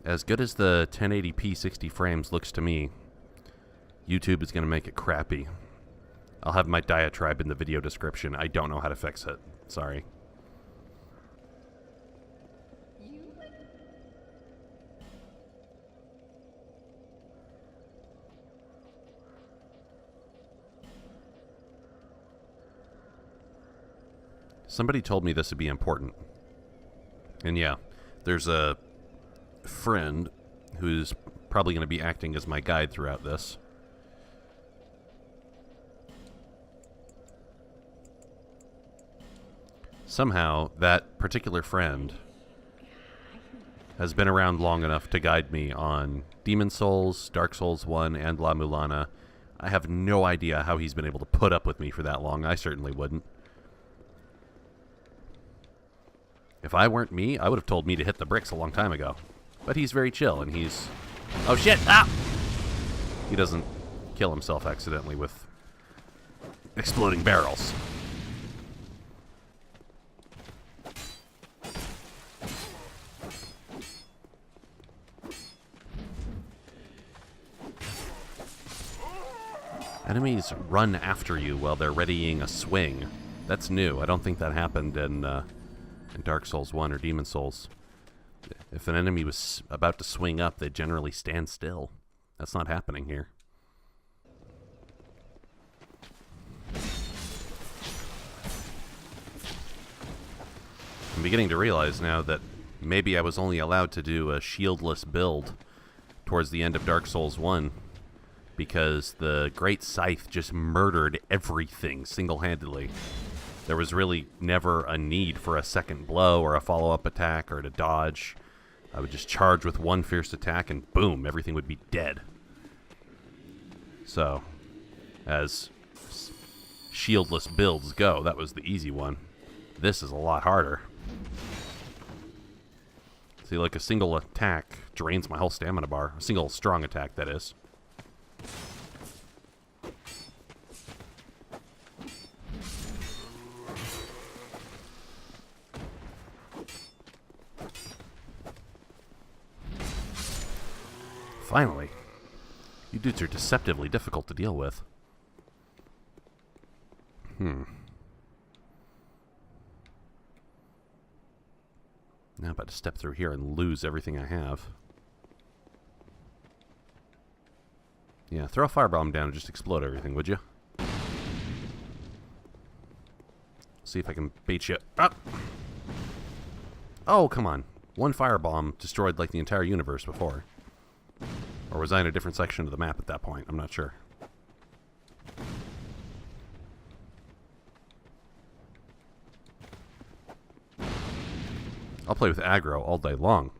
As good as the 1080p 60 frames looks to me, YouTube is going to make it crappy. I'll have my diatribe in the video description. I don't know how to fix it. Sorry. Somebody told me this would be important. And yeah, there's a friend who's probably going to be acting as my guide throughout this. Somehow, that particular friend has been around long enough to guide me on Demon Souls, Dark Souls 1, and La Mulana. I have no idea how he's been able to put up with me for that long. I certainly wouldn't. If I weren't me, I would have told me to hit the bricks a long time ago. But he's very chill, and he's... Oh, shit! Ah! He doesn't kill himself accidentally with exploding barrels. Enemies run after you while they're readying a swing. That's new. I don't think that happened in Dark Souls 1 or Demon Souls. If an enemy was about to swing up, they'd generally stand still. That's not happening here. I'm beginning to realize now that maybe I was only allowed to do a shieldless build towards the end of Dark Souls 1 because the Great Scythe just murdered everything single-handedly. There was really never a need for a second blow or a follow-up attack or to dodge. I would just charge with one fierce attack and boom, everything would be dead. So, as shieldless builds go, that was the easy one. This is a lot harder. See, like a single attack drains my whole stamina bar. A single strong attack, that is. Finally. You dudes are deceptively difficult to deal with. Now I'm about to step through here and lose everything I have. Yeah, throw a firebomb down and just explode everything, would you? See if I can bait you up. Oh, come on. One firebomb destroyed like the entire universe before. Or was I in a different section of the map at that point? I'm not sure. I'll play with aggro all day long.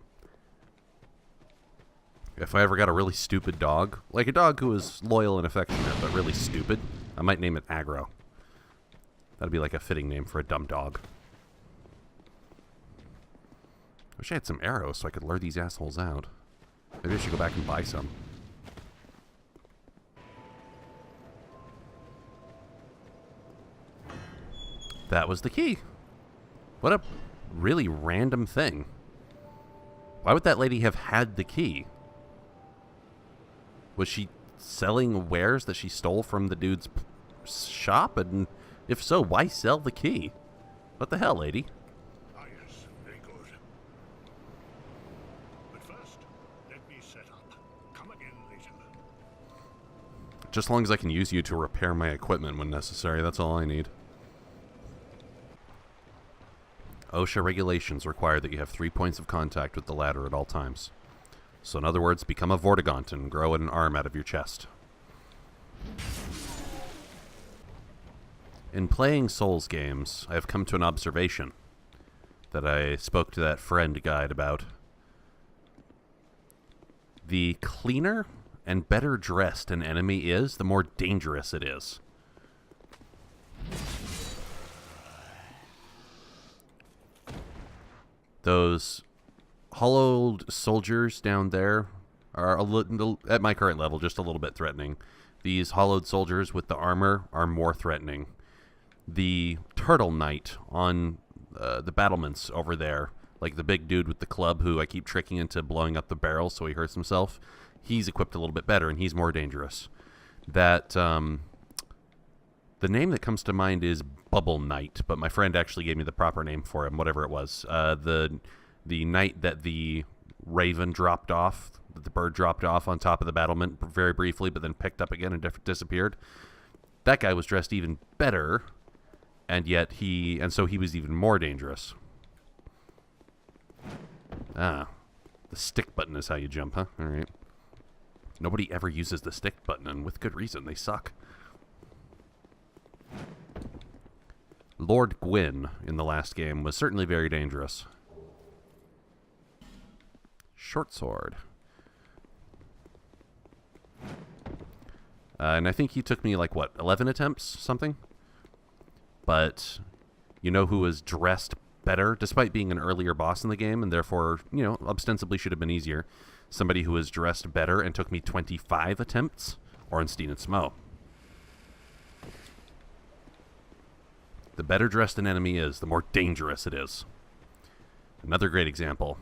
If I ever got a really stupid dog, like a dog who is loyal and affectionate, but really stupid, I might name it Aggro. That'd be like a fitting name for a dumb dog. Wish I had some arrows so I could lure these assholes out. Maybe I should go back and buy some. That was the key. What a really random thing. Why would that lady have had the key? Was she selling wares that she stole from the dude's shop? And if so, why sell the key? What the hell, lady? Ah, yes, very good. But first, let me set up. Come again later. Just as long as I can use you to repair my equipment when necessary, that's all I need. OSHA regulations require that you have 3 points of contact with the ladder at all times. So in other words, become a Vortigaunt and grow an arm out of your chest. In playing Souls games, I have come to an observation that I spoke to that friend guide about. The cleaner and better dressed an enemy is, the more dangerous it is. Those hollowed soldiers down there are a little, at my current level, just a little bit threatening. These hollowed soldiers with the armor are more threatening. The turtle knight on the battlements over there, like the big dude with the club who I keep tricking into blowing up the barrel so he hurts himself, he's equipped a little bit better, and he's more dangerous. That, the name that comes to mind is Bubble Knight, but my friend actually gave me the proper name for him, whatever it was. The knight that the raven dropped off, that the bird dropped off on top of the battlement very briefly, but then picked up again and disappeared. That guy was dressed even better, and so he was even more dangerous. Ah, the stick button is how you jump, huh? All right. Nobody ever uses the stick button, and with good reason. They suck. Lord Gwyn in the last game was certainly very dangerous. Short sword. And I think he took me, like, what, 11 attempts? Something? But you know who was dressed better, despite being an earlier boss in the game, and therefore, you know, ostensibly should have been easier? Somebody who was dressed better and took me 25 attempts? Ornstein and Smo. The better dressed an enemy is, the more dangerous it is. Another great example.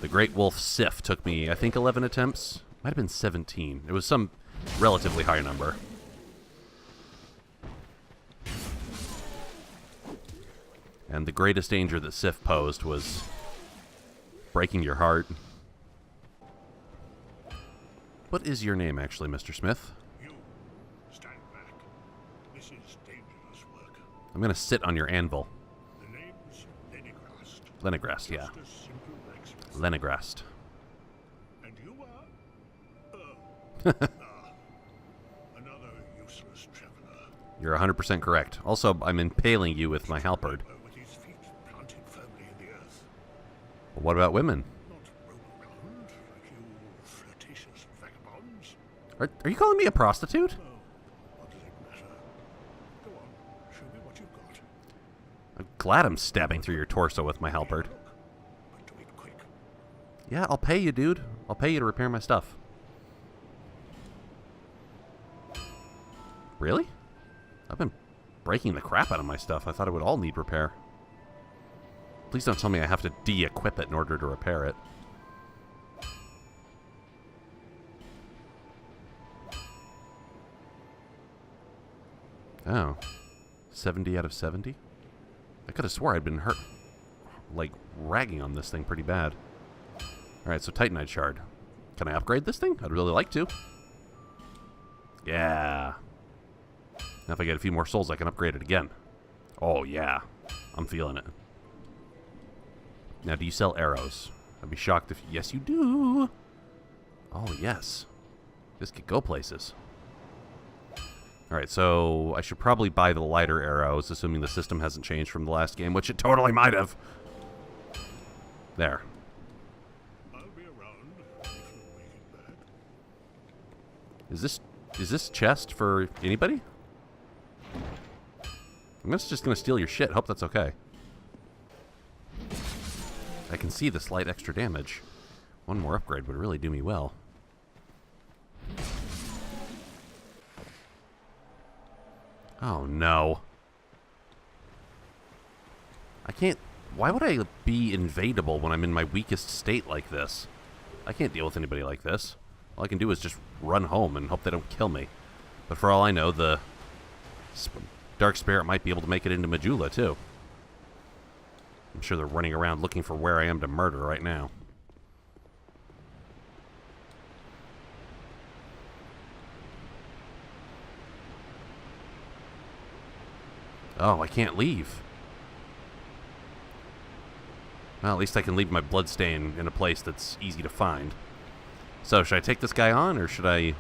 The Great Wolf Sif took me, I think, 11 attempts. Might have been 17. It was some relatively high number. And the greatest danger that Sif posed was breaking your heart. What is your name, actually, Mr. Smith? You stand back. This is dangerous work. I'm going to sit on your anvil. The name's Lenigrast. Lenigrast, yeah. Just a simple blacksmith. Lenigrast. And you are? Another useless traveler. You're 100% correct. Also, I'm impaling you with my halberd. With his feet planted firmly in the earth. Well, what about women? Not roam around like you flirtatious vagabonds. Are you calling me a prostitute? Oh, what does it matter? Go on, show me what you've got. I'm glad I'm stabbing through your torso with my halberd. But do it quick. Yeah, I'll pay you, dude. I'll pay you to repair my stuff. Really? I've been breaking the crap out of my stuff. I thought it would all need repair. Please don't tell me I have to de-equip it in order to repair it. Oh. 70 out of 70? I could have swore I'd been hurt, like, ragging on this thing pretty bad. Alright, so Titanite Shard. Can I upgrade this thing? I'd really like to. Yeah. Now if I get a few more souls, I can upgrade it again. Oh, yeah. I'm feeling it. Now, do you sell arrows? I'd be shocked if... Yes, you do! Oh, yes. This could go places. Alright, so I should probably buy the lighter arrows, assuming the system hasn't changed from the last game, which it totally might have. There. I'll be around if you make it back. Is this chest for anybody? I'm just gonna steal your shit. Hope that's okay. I can see the slight extra damage. One more upgrade would really do me well. Oh no. I can't... Why would I be invadable when I'm in my weakest state like this? I can't deal with anybody like this. All I can do is just run home and hope they don't kill me. But for all I know, the Dark Spirit might be able to make it into Majula, too. I'm sure they're running around looking for where I am to murder right now. Oh, I can't leave. Well, at least I can leave my bloodstain in a place that's easy to find. So, should I take this guy on, or should I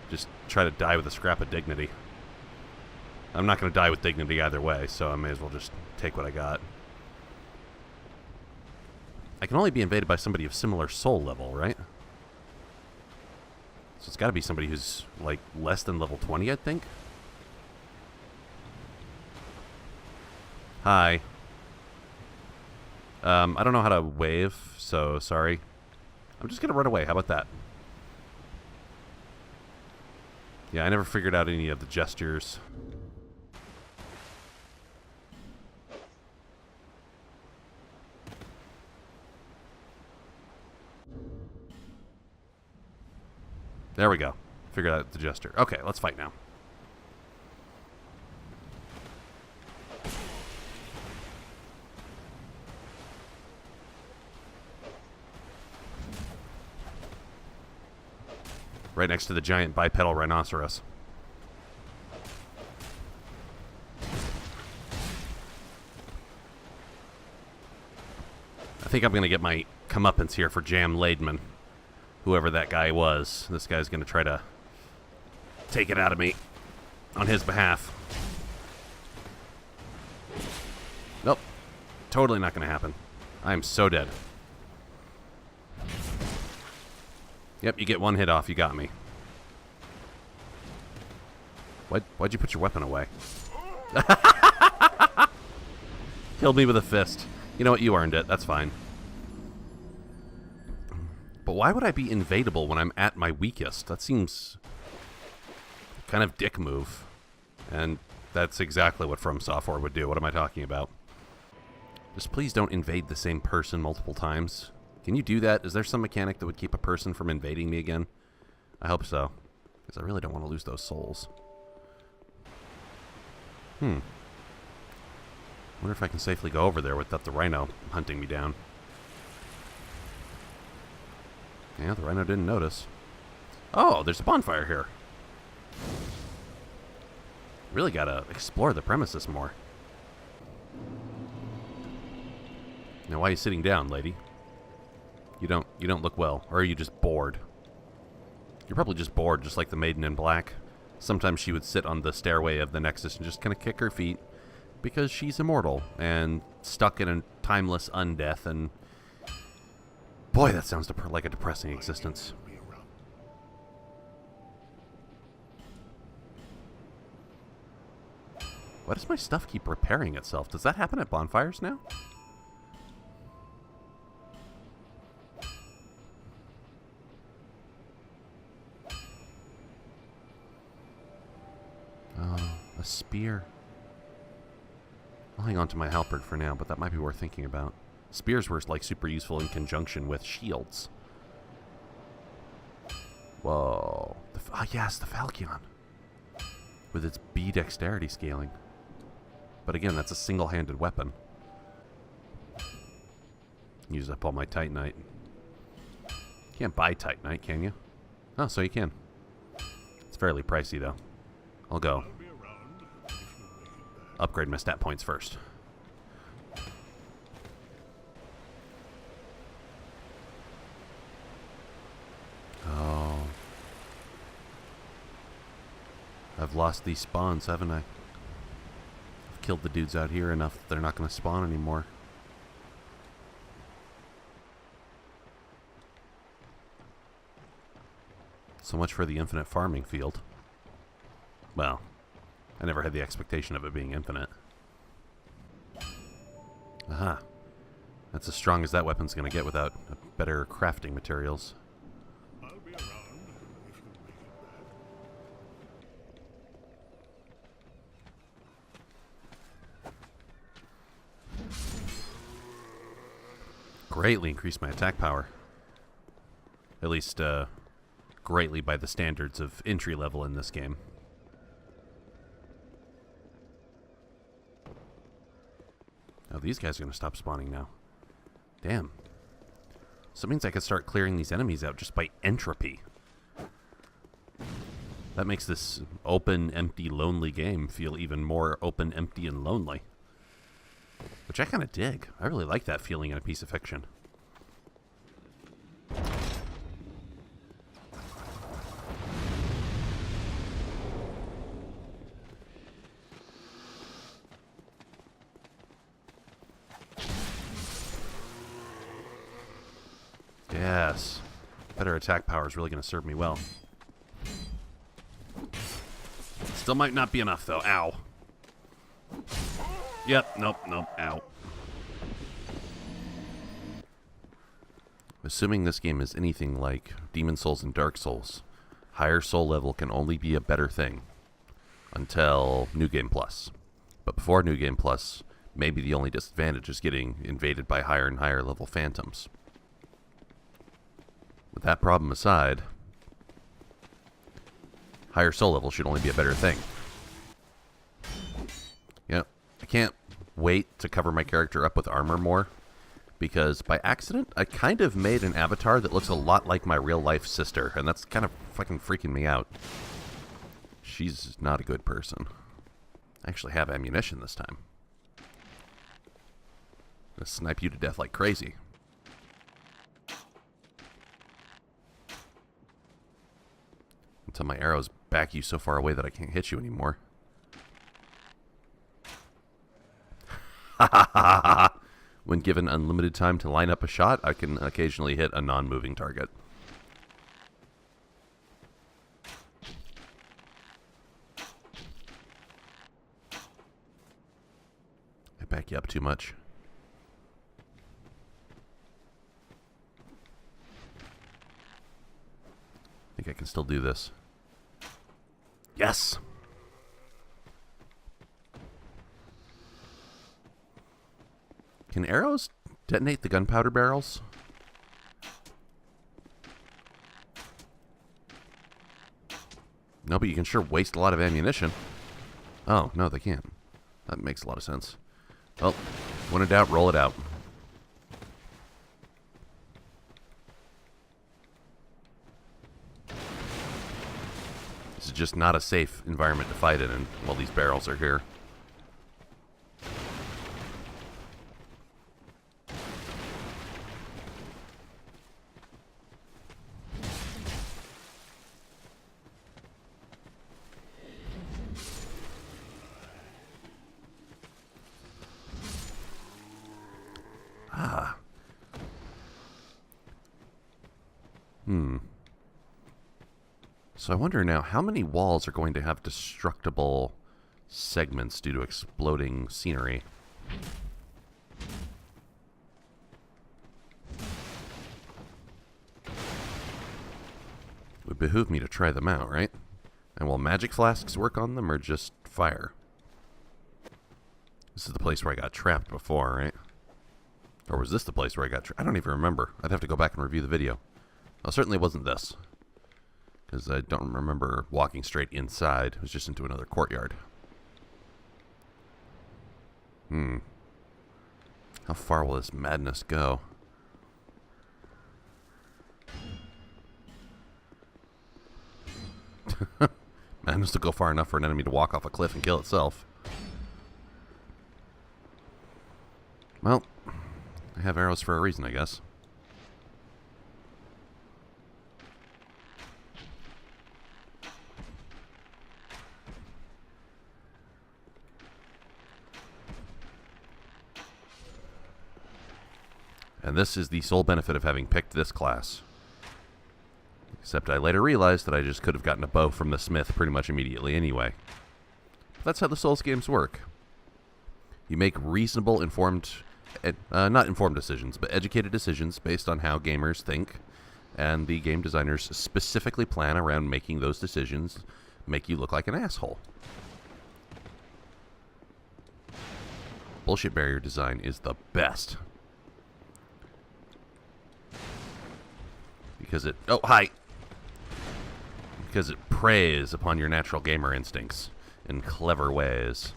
just try to die with a scrap of dignity? I'm not going to die with dignity either way, so I may as well just take what I got. I can only be invaded by somebody of similar soul level, right? So it's got to be somebody who's, like, less than level 20, I think? Hi. I don't know how to wave, so sorry. I'm just gonna run away. How about that? Yeah, I never figured out any of the gestures. There we go. Figured out the gesture. Okay, let's fight now. Right next to the giant bipedal rhinoceros. I think I'm going to get my comeuppance here for Jam Laidman. Whoever that guy was. This guy's going to try to take it out of me on his behalf. Nope. Totally not going to happen. I am so dead. Yep, you get one hit off. You got me. Why'd you put your weapon away? Killed me with a fist. You know what? You earned it. That's fine. But why would I be invadable when I'm at my weakest? That seems kind of dick move. And that's exactly what From Software would do. What am I talking about? Just please don't invade the same person multiple times. Can you do that? Is there some mechanic that would keep a person from invading me again? I hope so. Because I really don't want to lose those souls. Wonder if I can safely go over there without the rhino hunting me down. Yeah, the rhino didn't notice. Oh, there's a bonfire here. Really gotta explore the premises more. Now, why are you sitting down, lady? You don't look well. Or are you just bored? You're probably just bored, just like the Maiden in Black. Sometimes she would sit on the stairway of the Nexus and just kind of kick her feet because she's immortal and stuck in a timeless undeath. And boy, that sounds like a depressing existence. Why does my stuff keep repairing itself? Does that happen at bonfires now? A spear. I'll hang on to my halberd for now, but that might be worth thinking about. Spears were like super useful in conjunction with shields. Whoa. Yes, the Falchion. With its B dexterity scaling. But again, that's a single-handed weapon. Use up all my Titanite. You can't buy Titanite, can you? Oh, so you can. It's fairly pricey, though. I'll go. Upgrade my stat points first. Oh. I've lost these spawns, haven't I? I've killed the dudes out here enough that they're not going to spawn anymore. So much for the infinite farming field. Well, I never had the expectation of it being infinite. Aha. That's as strong as that weapon's going to get without better crafting materials. I'll be around if you make it back. Greatly increased my attack power. At least, greatly by the standards of entry level in this game. Oh, these guys are going to stop spawning now. Damn. So it means I could start clearing these enemies out just by entropy. That makes this open, empty, lonely game feel even more open, empty, and lonely. Which I kind of dig. I really like that feeling in a piece of fiction. Yes. Better attack power is really going to serve me well. Still might not be enough, though. Ow. Yep. Nope. Ow. Assuming this game is anything like Demon Souls and Dark Souls, higher soul level can only be a better thing until New Game Plus. But before New Game Plus, maybe the only disadvantage is getting invaded by higher and higher level phantoms. With that problem aside, higher soul level should only be a better thing. You know, I can't wait to cover my character up with armor more, because by accident, I kind of made an avatar that looks a lot like my real-life sister, and that's kind of fucking freaking me out. She's not a good person. I actually have ammunition this time. I'm gonna snipe you to death like crazy. Until my arrows back you so far away that I can't hit you anymore. Ha ha ha ha! When given unlimited time to line up a shot, I can occasionally hit a non-moving target. I back you up too much. I think I can still do this. Yes! Can arrows detonate the gunpowder barrels? No, but you can sure waste a lot of ammunition. Oh, no, they can't. That makes a lot of sense. Well, when in doubt, roll it out. This is just not a safe environment to fight in while these barrels are here. So I wonder now, how many walls are going to have destructible segments due to exploding scenery? It would behoove me to try them out, right? And will magic flasks work on them, or just fire? This is the place where I got trapped before, right? Or was this the place where I got trapped? I don't even remember. I'd have to go back and review the video. Well, certainly wasn't this, because I don't remember walking straight inside. It was just into another courtyard. How far will this madness go? Madness will go far enough for an enemy to walk off a cliff and kill itself. Well, I have arrows for a reason, I guess. And this is the sole benefit of having picked this class. Except I later realized that I just could have gotten a bow from the smith pretty much immediately anyway. But that's how the Souls games work. You make reasonable, not informed decisions, but educated decisions based on how gamers think. And the game designers specifically plan around making those decisions make you look like an asshole. Bullshit barrier design is the best. Because it... Oh, hi! Because it preys upon your natural gamer instincts in clever ways.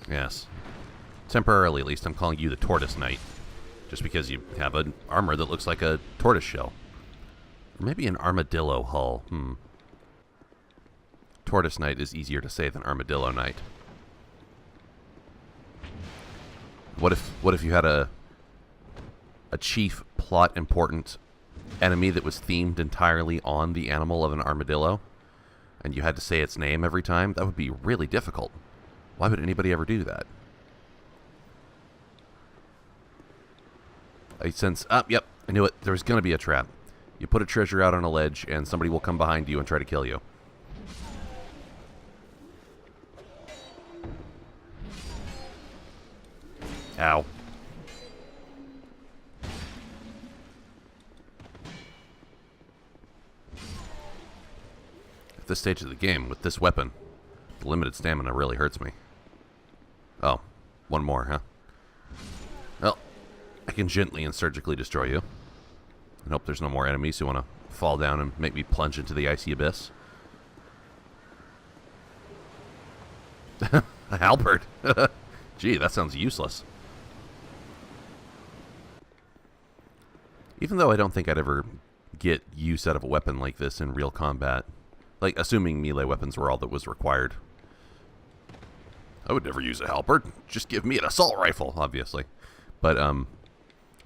Yes. Temporarily, at least, I'm calling you the Tortoise Knight. Just because you have an armor that looks like a tortoise shell. Or maybe an armadillo hull. Tortoise Knight is easier to say than Armadillo Knight. What if you had a chief plot important enemy that was themed entirely on the animal of an armadillo, and you had to say its name every time? That would be really difficult. Why would anybody ever do that? I sense... Yep, I knew it. There was going to be a trap. You put a treasure out on a ledge, and somebody will come behind you and try to kill you. Ow. At this stage of the game, with this weapon, the limited stamina really hurts me. Oh, one more, huh? Well, I can gently and surgically destroy you. And hope there's no more enemies who want to fall down and make me plunge into the icy abyss. A halberd. Gee, that sounds useless. Even though I don't think I'd ever get use out of a weapon like this in real combat. Like, assuming melee weapons were all that was required. I would never use a halberd. Just give me an assault rifle, obviously. But, I'm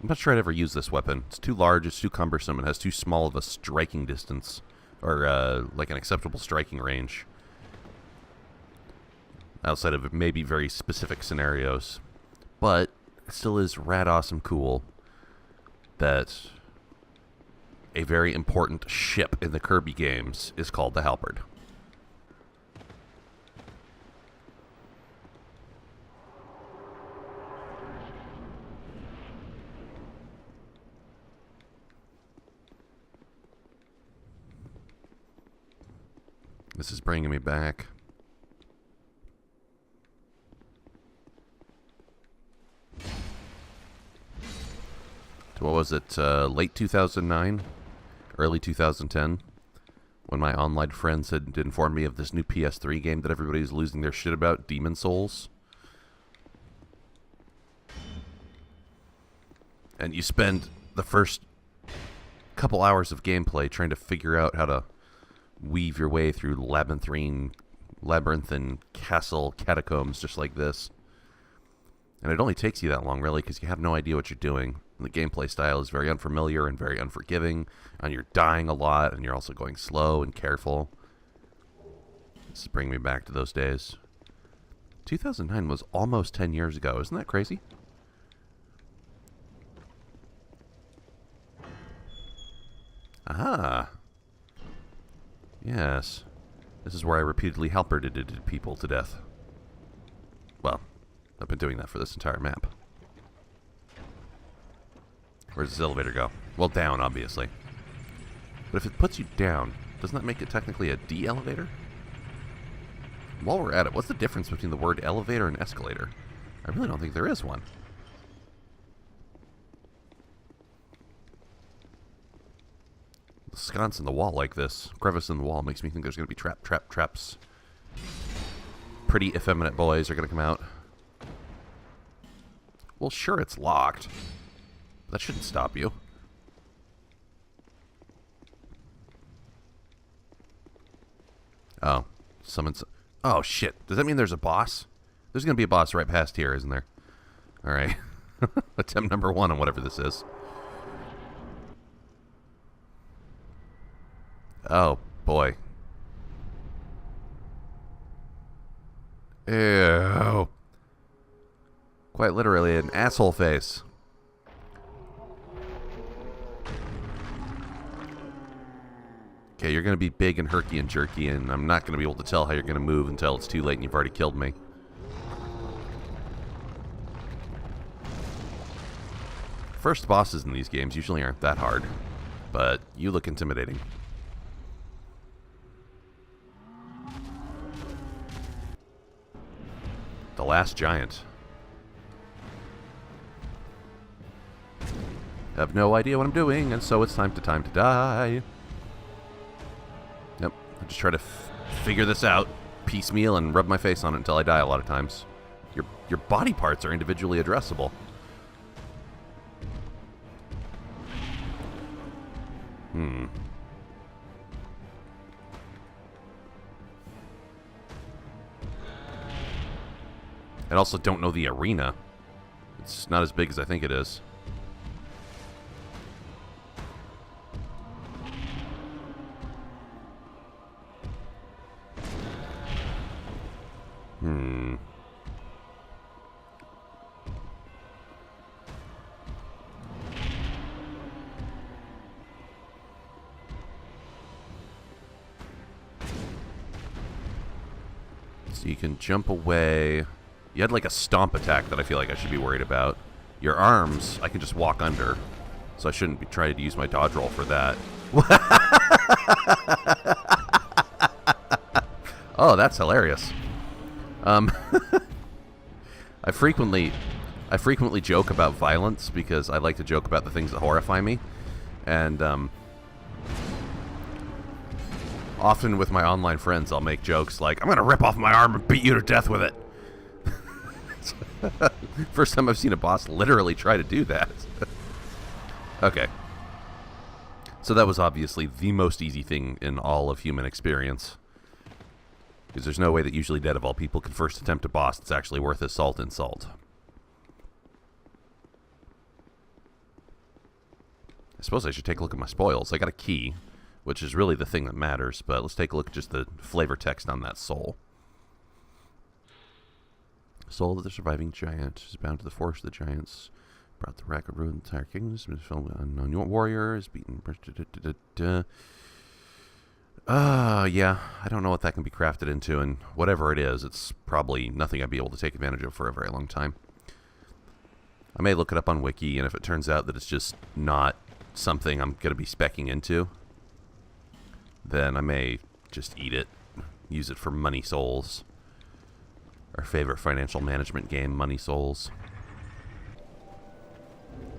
not sure I'd ever use this weapon. It's too large, it's too cumbersome, it has too small of a striking distance. Or, like an acceptable striking range. Outside of maybe very specific scenarios. But, it still is rad awesome cool that a very important ship in the Kirby games is called the halberd. This is bringing me back. To what was it, late 2009? Early 2010? When my online friends had informed me of this new PS3 game that everybody's losing their shit about, Demon Souls. And you spend the first couple hours of gameplay trying to figure out how to weave your way through labyrinthine castle catacombs just like this. And it only takes you that long, really, because you have no idea what you're doing. And the gameplay style is very unfamiliar and very unforgiving, and you're dying a lot, and you're also going slow and careful. This is bringing me back to those days. 2009 was almost 10 years ago. Isn't that crazy? Ah. Yes. This is where I repeatedly halberded people to death. Well, I've been doing that for this entire map. Where does this elevator go? Well, down, obviously. But if it puts you down, doesn't that make it technically a de-elevator? While we're at it, what's the difference between the word elevator and escalator? I really don't think there is one. The sconce in the wall like this, crevice in the wall, makes me think there's going to be traps. Pretty effeminate boys are going to come out. Well, sure, it's locked. But that shouldn't stop you. Oh, someone's... Oh, shit. Does that mean there's a boss? There's going to be a boss right past here, isn't there? Alright. Attempt number 1 on whatever this is. Oh, boy. Ew. Quite literally an asshole face. Okay, you're going to be big and herky and jerky, and I'm not going to be able to tell how you're going to move until it's too late and you've already killed me. First bosses in these games usually aren't that hard, but you look intimidating. The last giant. I have no idea what I'm doing, and so it's time to die. Yep, I just try to figure this out piecemeal and rub my face on it until I die a lot of times. Your body parts are individually addressable. I also don't know the arena. It's not as big as I think it is. So you can jump away. You had like a stomp attack that I feel like I should be worried about. Your arms, I can just walk under. So I shouldn't be trying to use my dodge roll for that. Oh, that's hilarious. I frequently joke about violence because I like to joke about the things that horrify me. And often with my online friends, I'll make jokes like, I'm going to rip off my arm and beat you to death with it. First time I've seen a boss literally try to do that. Okay. So that was obviously the most easy thing in all of human experience. Because there's no way that usually dead of all people can first attempt a boss that's actually worth his salt in salt. I suppose I should take a look at my spoils. I got a key, which is really the thing that matters, but let's take a look at just the flavor text on that soul. Soul of the surviving giant is bound to the force of the giants. Brought the wreck of ruined entire kingdoms. Unknown warrior is beaten. Yeah. I don't know what that can be crafted into, and whatever it is, it's probably nothing I'd be able to take advantage of for a very long time. I may look it up on Wiki, and if it turns out that it's just not something I'm going to be speccing into, then I may just eat it. Use it for money souls. Our favorite financial management game, Money Souls.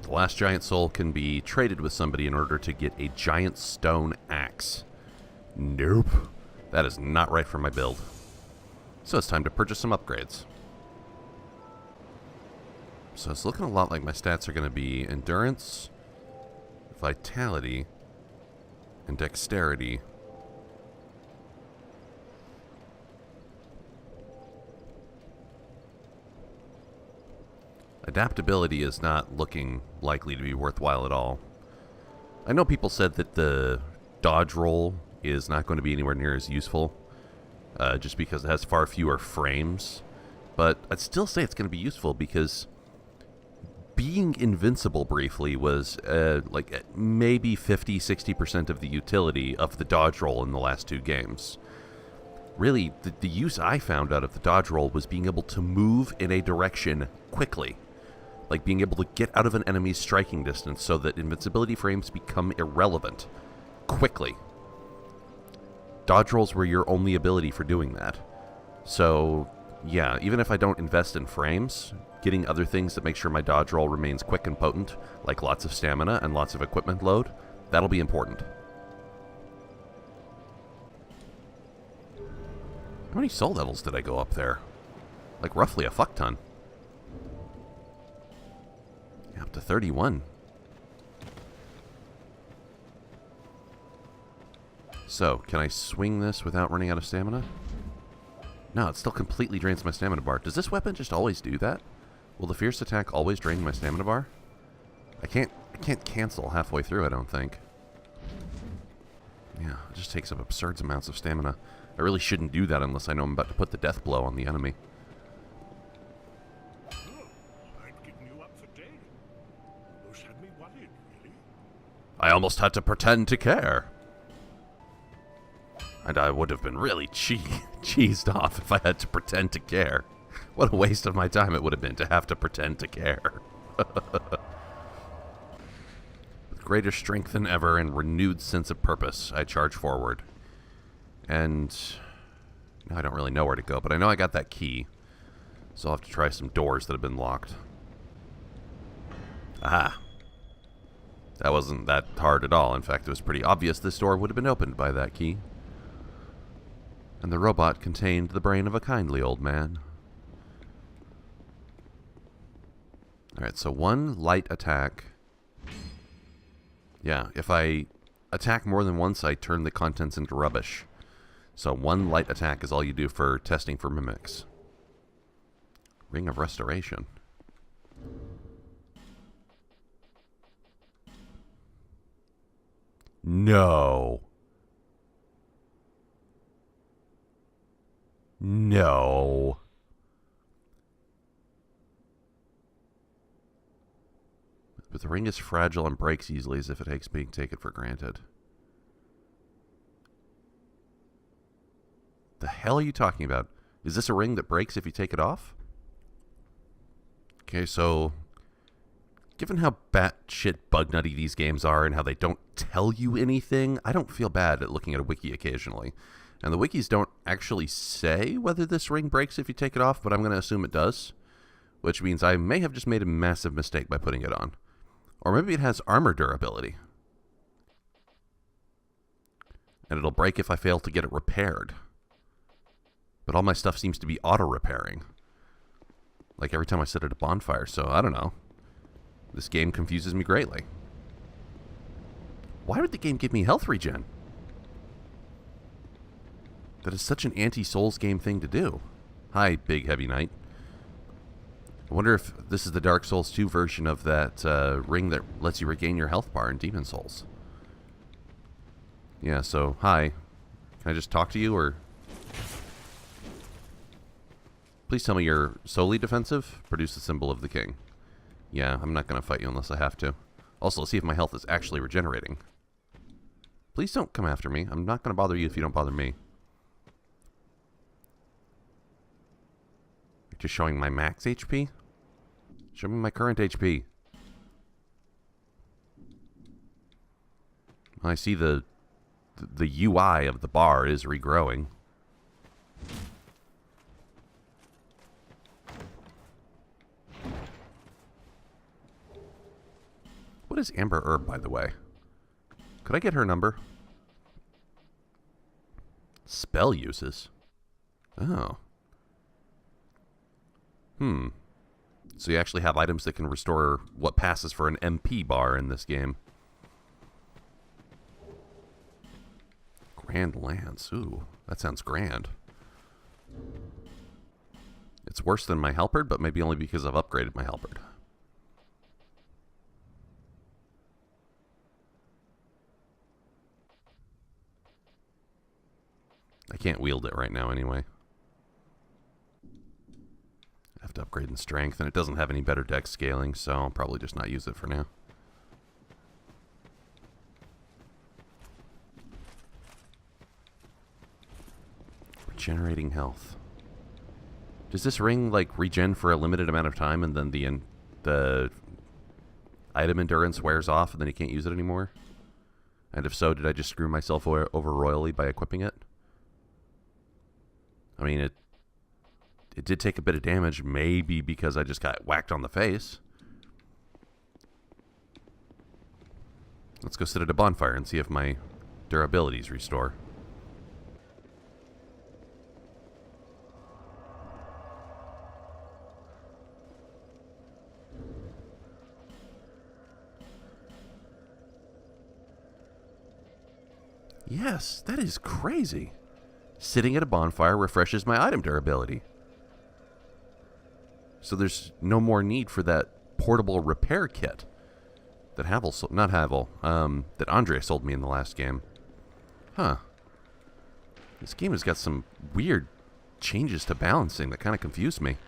The last giant soul can be traded with somebody in order to get a giant stone axe. Nope. That is not right for my build. So it's time to purchase some upgrades. So it's looking a lot like my stats are going to be endurance, vitality, and dexterity. Adaptability is not looking likely to be worthwhile at all. I know people said that the dodge roll is not going to be anywhere near as useful, just because it has far fewer frames. But I'd still say it's going to be useful because being invincible briefly was like maybe 50-60% of the utility of the dodge roll in the last two games. Really, the use I found out of the dodge roll was being able to move in a direction quickly. Like being able to get out of an enemy's striking distance so that invincibility frames become irrelevant quickly. Dodge rolls were your only ability for doing that. So, yeah, even if I don't invest in frames, getting other things that make sure my dodge roll remains quick and potent, like lots of stamina and lots of equipment load, that'll be important. How many soul levels did I go up there? Like roughly a fuck ton. Yeah, up to 31. So, can I swing this without running out of stamina? No, it still completely drains my stamina bar. Does this weapon just always do that? Will the fierce attack always drain my stamina bar? I can't cancel halfway through, I don't think. Yeah, it just takes up absurd amounts of stamina. I really shouldn't do that unless I know I'm about to put the death blow on the enemy. I'd given you up for dead. Almost had me worried, really. I almost had to pretend to care. And I would have been really cheesed off if I had to pretend to care. What a waste of my time it would have been to have to pretend to care. With greater strength than ever and renewed sense of purpose, I charge forward. And now I don't really know where to go, but I know I got that key. So I'll have to try some doors that have been locked. Aha. That wasn't that hard at all. In fact, it was pretty obvious this door would have been opened by that key. And the robot contained the brain of a kindly old man. Alright, so one light attack. Yeah, if I attack more than once, I turn the contents into rubbish. So one light attack is all you do for testing for mimics. Ring of Restoration. No. No. But the ring is fragile and breaks easily as if it takes being taken for granted. The hell are you talking about? Is this a ring that breaks if you take it off? Okay, so given how batshit bug nutty these games are and how they don't tell you anything, I don't feel bad at looking at a wiki occasionally. And the wikis don't actually say whether this ring breaks if you take it off, but I'm going to assume it does. which means I may have just made a massive mistake by putting it on. Or maybe it has armor durability. And it'll break if I fail to get it repaired. But all my stuff seems to be auto-repairing. Like every time I sit at a bonfire, so I don't know. This game confuses me greatly. Why would the game give me health regen? That is such an anti-Souls game thing to do. Hi, Big Heavy Knight. I wonder if this is the Dark Souls 2 version of that ring that lets you regain your health bar in Demon Souls. Yeah, so, hi. Can I just talk to you, or... Please tell me you're solely defensive. Produce the symbol of the king. Yeah, I'm not going to fight you unless I have to. Also, let's see if my health is actually regenerating. Please don't come after me. I'm not going to bother you if you don't bother me. You're just showing my max HP? Show me my current HP. I see the UI of the bar is regrowing. What is Amber Herb, by the way? Could I get her number? Spell uses. Oh. So you actually have items that can restore what passes for an MP bar in this game. Grand Lance. Ooh, that sounds grand. It's worse than my halberd, but maybe only because I've upgraded my halberd. I can't wield it right now anyway. I have to upgrade in strength, and it doesn't have any better dex scaling, so I'll probably just not use it for now. Regenerating health. Does this ring, like, regen for a limited amount of time, and then the item endurance wears off, and then you can't use it anymore? And if so, did I just screw myself over royally by equipping it? I mean, it did take a bit of damage, maybe because I just got whacked on the face. Let's go sit at a bonfire and see if my durabilities restore. Yes, that is crazy. Sitting at a bonfire refreshes my item durability. So there's no more need for that portable repair kit that that Andre sold me in the last game. Huh. This game has got some weird changes to balancing that kind of confuse me.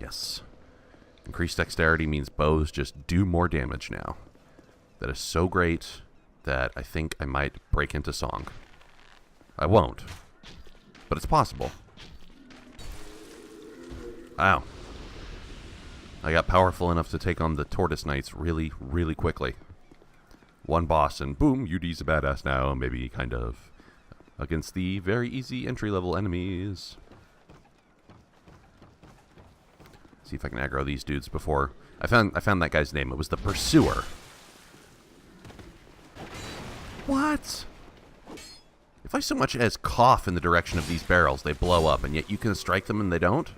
Yes. Increased dexterity means bows just do more damage now. That is so great that I think I might break into song. I won't, but it's possible. Ow. I got powerful enough to take on the Tortoise Knights really, really quickly. One boss and boom, UD's a badass now, maybe kind of, against the very easy entry-level enemies. See if I can aggro these dudes before... I found that guy's name. It was the Pursuer. What? If I so much as cough in the direction of these barrels, they blow up, and yet you can strike them and they don't?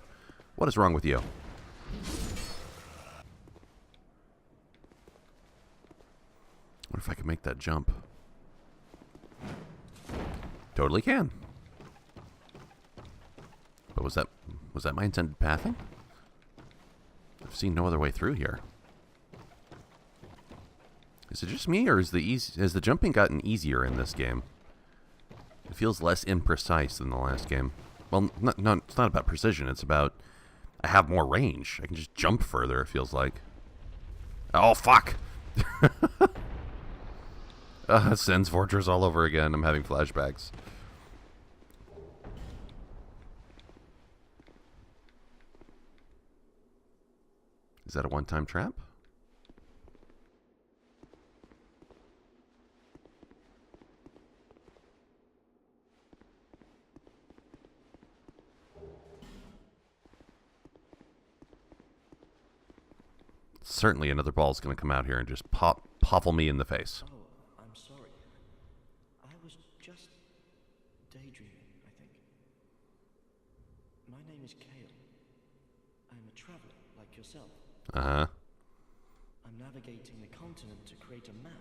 What is wrong with you? What if I can make that jump? Totally can. But was that my intended pathing? I've seen no other way through here. Is it just me, or has the jumping gotten easier in this game? It feels less imprecise than the last game. Well, it's not about precision. It's about I have more range. I can just jump further, it feels like. Oh, fuck! Sen's Fortress all over again. I'm having flashbacks. Is that a one-time trap? Certainly another ball's going to come out here and just poffle me in the face. Oh, I'm sorry. I was just daydreaming, I think. My name is Kale. I'm a traveler, like yourself. Uh-huh. I'm navigating the continent to create a map.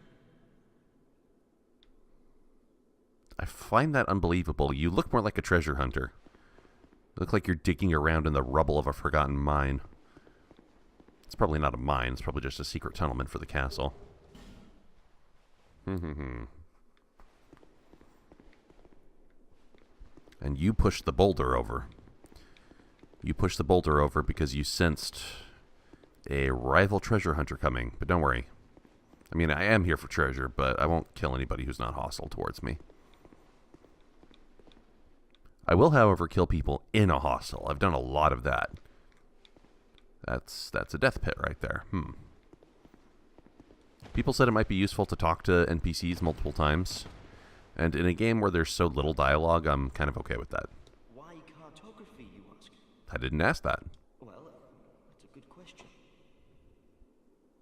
I find that unbelievable. You look more like a treasure hunter. You look like you're digging around in the rubble of a forgotten mine. It's probably not a mine. It's probably just a secret tunnelment for the castle. And you pushed the boulder over. You pushed the boulder over because you sensed a rival treasure hunter coming. But don't worry. I mean, I am here for treasure, but I won't kill anybody who's not hostile towards me. I will, however, kill people in a hostel. I've done a lot of that. That's a death pit right there. People said it might be useful to talk to NPCs multiple times. And in a game where there's so little dialogue, I'm kind of okay with that. Why cartography, you ask? I didn't ask that. Well, that's a good question.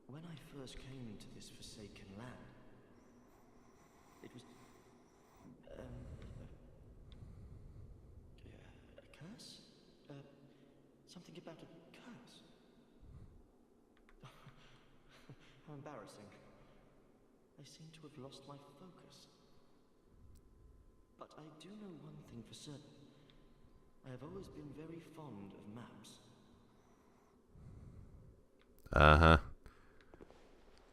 When I first came into this forsaken land, it was a curse? Something about a curse? How embarrassing. I seem to have lost my focus. But I do know one thing for certain. I have always been very fond of maps. Uh-huh.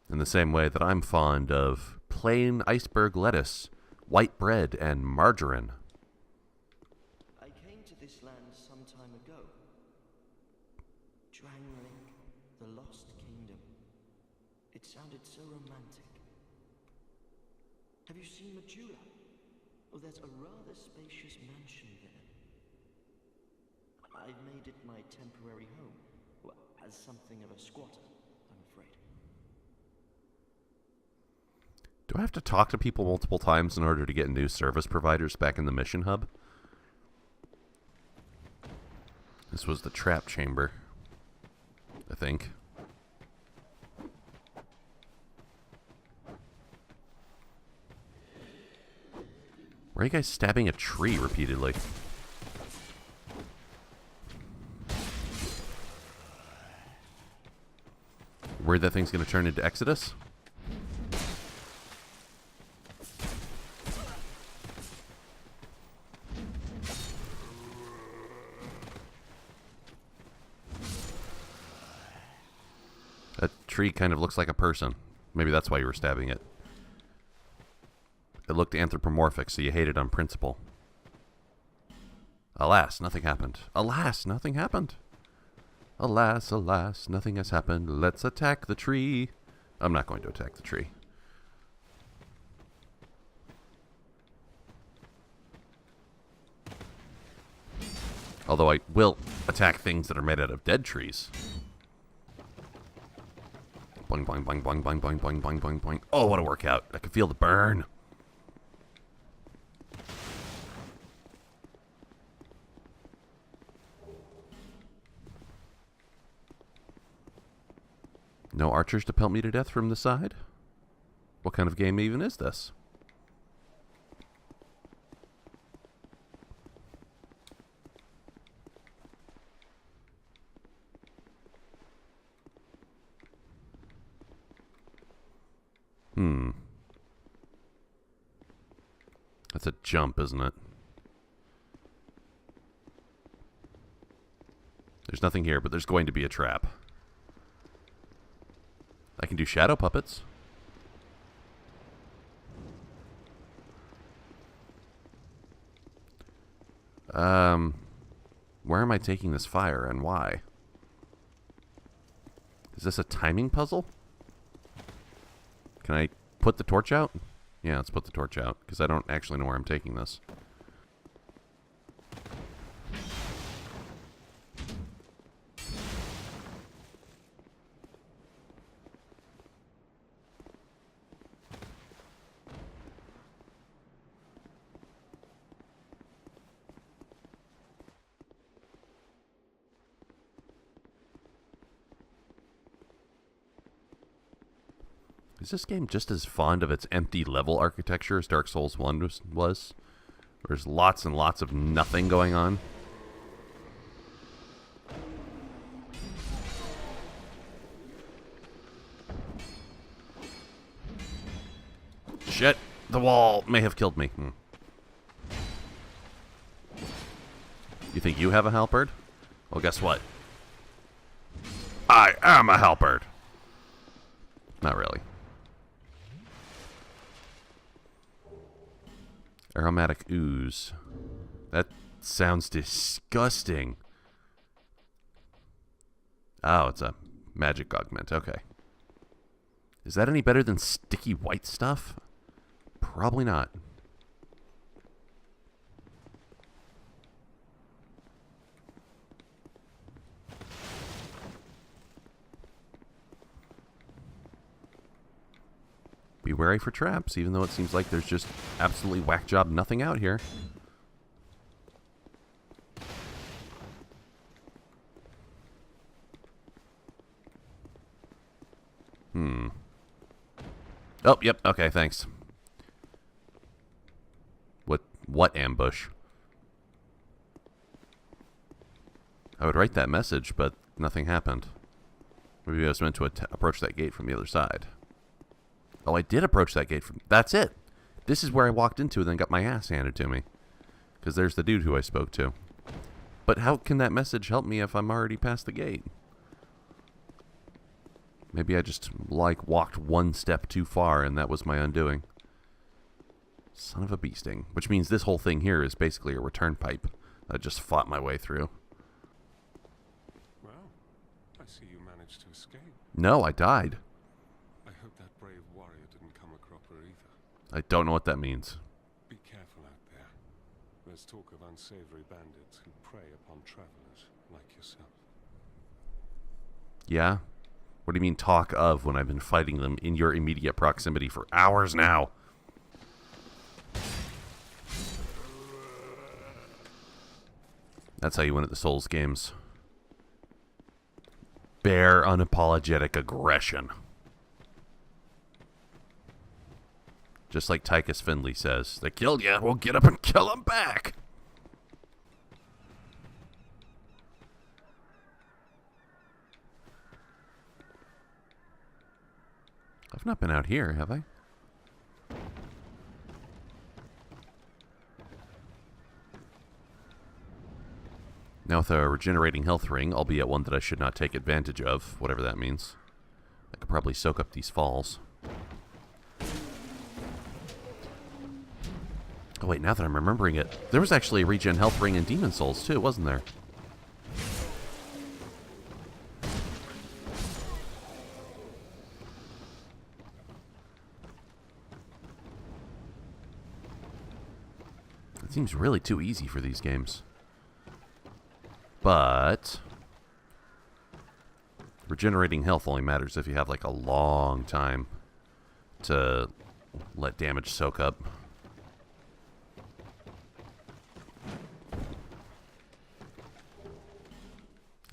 In the same way that I'm fond of plain iceberg lettuce, white bread, and margarine. I came to this land some time ago. Drangling, the Lost Kingdom. It sounded so romantic. Have you seen Majula? Oh, there's a rather spacious mansion there. I've made it my temporary home. Well, as something of a squatter, I'm afraid. Do I have to talk to people multiple times in order to get new service providers back in the mission hub? This was the trap chamber, I think. Why are you guys stabbing a tree repeatedly? Worried that thing's going to turn into Exodus? That tree kind of looks like a person. Maybe that's why you were stabbing it. It looked anthropomorphic, so you hate it on principle. Alas, nothing happened. Alas, nothing happened. Alas, alas, nothing has happened. Let's attack the tree. I'm not going to attack the tree. Although I will attack things that are made out of dead trees. Boing, boing, boing, boing, boing, boing, boing, boing, boing, boing. Oh, what a workout. I can feel the burn. No archers to pelt me to death from the side? What kind of game even is this? That's a jump, isn't it? There's nothing here, but there's going to be a trap. I can do shadow puppets. Where am I taking this fire and why? Is this a timing puzzle? Can I put the torch out? Yeah, let's put the torch out, because I don't actually know where I'm taking this. Is this game just as fond of its empty level architecture as Dark Souls 1 was? There's lots and lots of nothing going on. Shit! The wall may have killed me. You think you have a halberd? Well, guess what? I am a halberd! Not really. Aromatic ooze. That sounds disgusting. Oh, it's a magic augment. Okay. Is that any better than sticky white stuff? Probably not. Be wary for traps, even though it seems like there's just absolutely whack job nothing out here. Oh, yep, okay, thanks. What ambush? I would write that message, but nothing happened. Maybe I was meant to approach that gate from the other side. Oh, I did approach that gate from... That's it! This is where I walked into and then got my ass handed to me. Because there's the dude who I spoke to. But how can that message help me if I'm already past the gate? Maybe I just, walked one step too far and that was my undoing. Son of a bee sting. Which means this whole thing here is basically a return pipe. I just fought my way through. Well, I see you managed to escape. No, I died. I hope that brave warrior didn't come a cropper either. I don't know what that means. Be careful out there. There's talk of unsavory bandits who prey upon travelers like yourself. Yeah? What do you mean talk of when I've been fighting them in your immediate proximity for hours now? That's how you win at the Souls games. Bare, unapologetic aggression. Just like Tychus Findlay says, they killed you, we'll get up and kill them back! I've not been out here, have I? Now with a regenerating health ring, albeit one that I should not take advantage of, whatever that means, I could probably soak up these falls. Oh wait, now that I'm remembering it, there was actually a regen health ring in Demon Souls too, wasn't there? It seems really too easy for these games. But regenerating health only matters if you have like a long time to let damage soak up.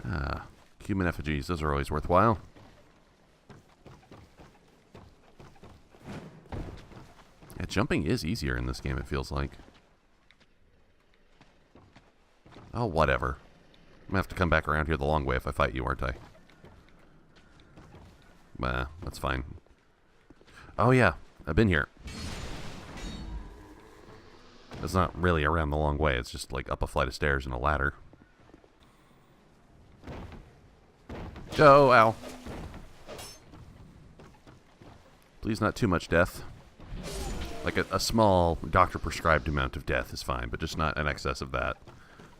Ah, human effigies, those are always worthwhile. Yeah, jumping is easier in this game, it feels like. Oh, whatever. I'm gonna have to come back around here the long way if I fight you, aren't I? Nah, that's fine. Oh yeah, I've been here. It's not really around the long way, it's just like up a flight of stairs and a ladder. Oh, ow. Please not too much death. Like a small doctor-prescribed amount of death is fine, but just not in excess of that.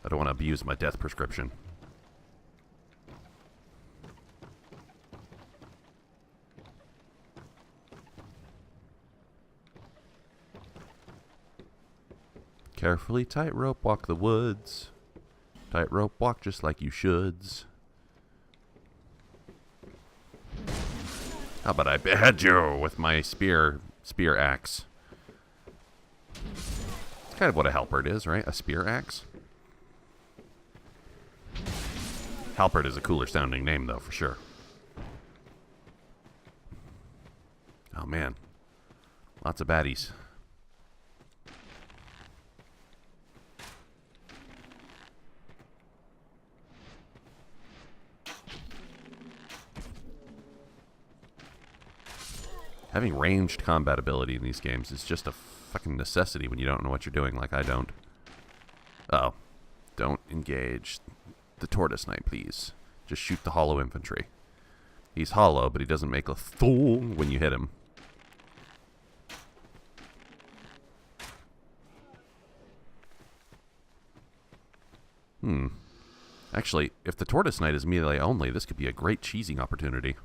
I don't want to abuse my death prescription. Carefully tightrope walk the woods. Tightrope walk just like you shoulds. How about I behead you with my spear axe? It's kind of what a halberd is, right? A spear axe? Halberd is a cooler sounding name, though, for sure. Oh man. Lots of baddies. Having ranged combat ability in these games is just a fucking necessity when you don't know what you're doing, like I don't. Uh-oh. Don't engage the tortoise knight, please. Just shoot the hollow infantry. He's hollow, but he doesn't make a thong when you hit him. Actually, if the tortoise knight is melee only, this could be a great cheesing opportunity.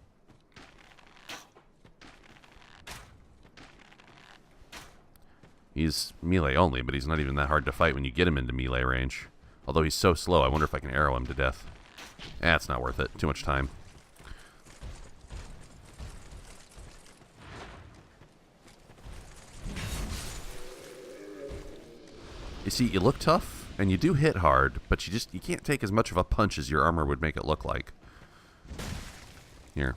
He's melee only, but he's not even that hard to fight when you get him into melee range. Although he's so slow, I wonder if I can arrow him to death. It's not worth it. Too much time. You see, you look tough, and you do hit hard, but you can't take as much of a punch as your armor would make it look like. Here.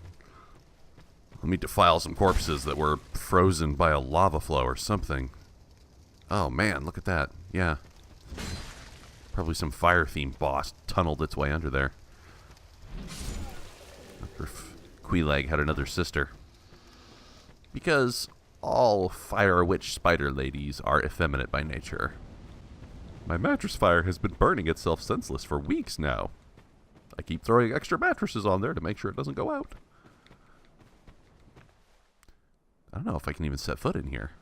Let me defile some corpses that were frozen by a lava flow or something. Oh man, look at that. Yeah. Probably some fire-themed boss tunneled its way under there. Queelag had another sister. Because all fire witch spider ladies are effeminate by nature. My mattress fire has been burning itself senseless for weeks now. I keep throwing extra mattresses on there to make sure it doesn't go out. I don't know if I can even set foot in here.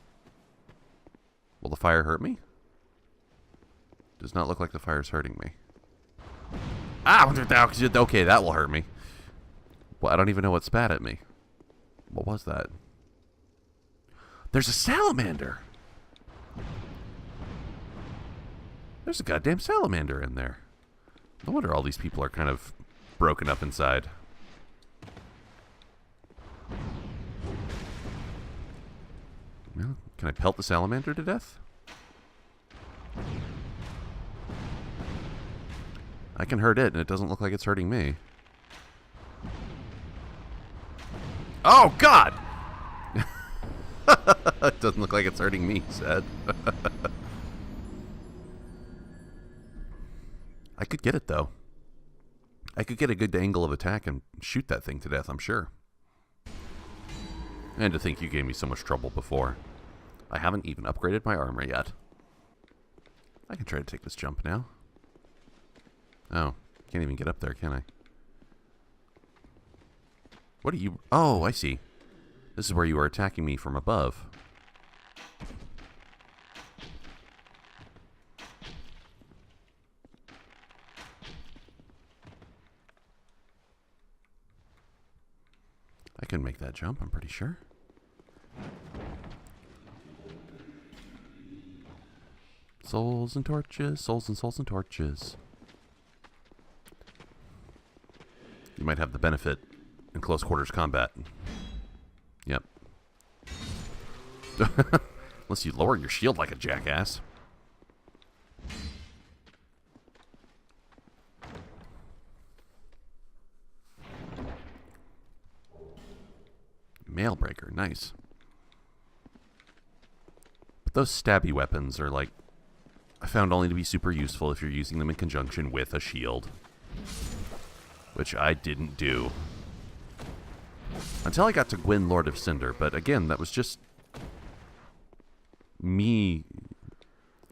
Will the fire hurt me? Does not look like the fire's hurting me. Ah! Okay, that will hurt me. Well, I don't even know what spat at me. What was that? There's a salamander! There's a goddamn salamander in there. No wonder all these people are kind of broken up inside. Well, can I pelt the salamander to death? I can hurt it, and it doesn't look like it's hurting me. Oh, God! It doesn't look like it's hurting me, sad. I could get it, though. I could get a good angle of attack and shoot that thing to death, I'm sure. And to think you gave me so much trouble before. I haven't even upgraded my armor yet. I can try to take this jump now. Oh, can't even get up there, can I? What are you... Oh, I see. This is where you were attacking me from above. I can make that jump, I'm pretty sure. Souls and torches, souls and souls and torches. You might have the benefit in close quarters combat. Yep. Unless you lower your shield like a jackass. Mailbreaker, nice. But those stabby weapons are like... I found only to be super useful if you're using them in conjunction with a shield. Which I didn't do. Until I got to Gwyn, Lord of Cinder, but again, that was just... me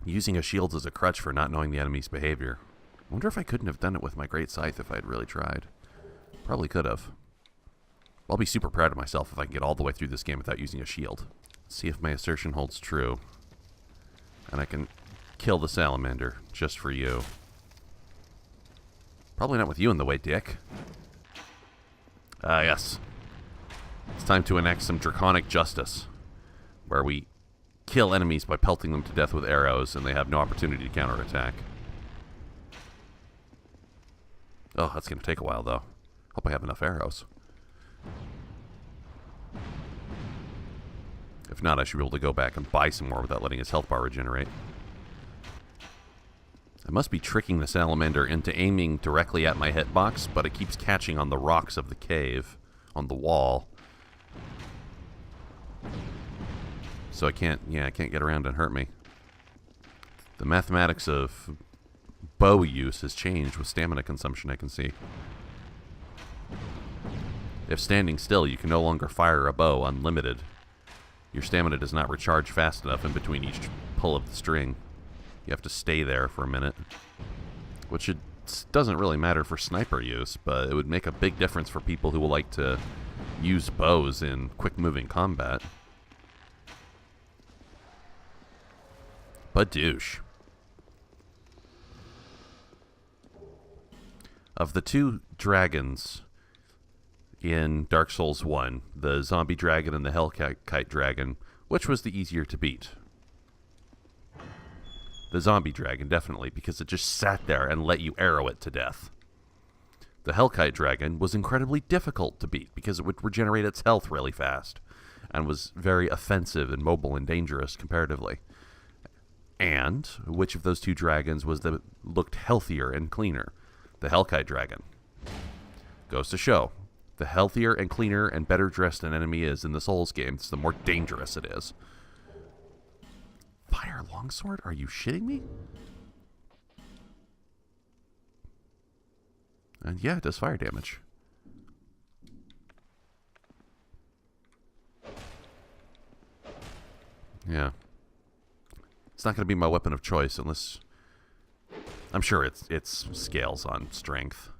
using a shield as a crutch for not knowing the enemy's behavior. I wonder if I couldn't have done it with my Great Scythe if I had really tried. Probably could have. I'll be super proud of myself if I can get all the way through this game without using a shield. Let's see if my assertion holds true. And I can kill the salamander just for you. Probably not with you in the way, dick. Yes. It's time to enact some draconic justice. Where we kill enemies by pelting them to death with arrows and they have no opportunity to counterattack. Oh, that's going to take a while, though. Hope I have enough arrows. If not, I should be able to go back and buy some more without letting his health bar regenerate. I must be tricking the salamander into aiming directly at my hitbox, but it keeps catching on the rocks of the cave, on the wall. So I can't get around and hurt me. The mathematics of bow use has changed with stamina consumption, I can see. If standing still, you can no longer fire a bow unlimited. Your stamina does not recharge fast enough in between each pull of the string. You have to stay there for a minute. Which doesn't really matter for sniper use, but it would make a big difference for people who will like to use bows in quick-moving combat. But douche. Of the two dragons in Dark Souls 1, the zombie dragon and the Hellkite dragon, which was the easier to beat? The zombie dragon, definitely, because it just sat there and let you arrow it to death. The Hellkite dragon was incredibly difficult to beat because it would regenerate its health really fast and was very offensive and mobile and dangerous comparatively. And which of those two dragons looked healthier and cleaner? The Hellkite dragon. Goes to show, the healthier and cleaner and better dressed an enemy is in the Souls games, the more dangerous it is. Fire longsword? Are you shitting me? And yeah, it does fire damage. Yeah. It's not going to be my weapon of choice unless... I'm sure it's scales on strength.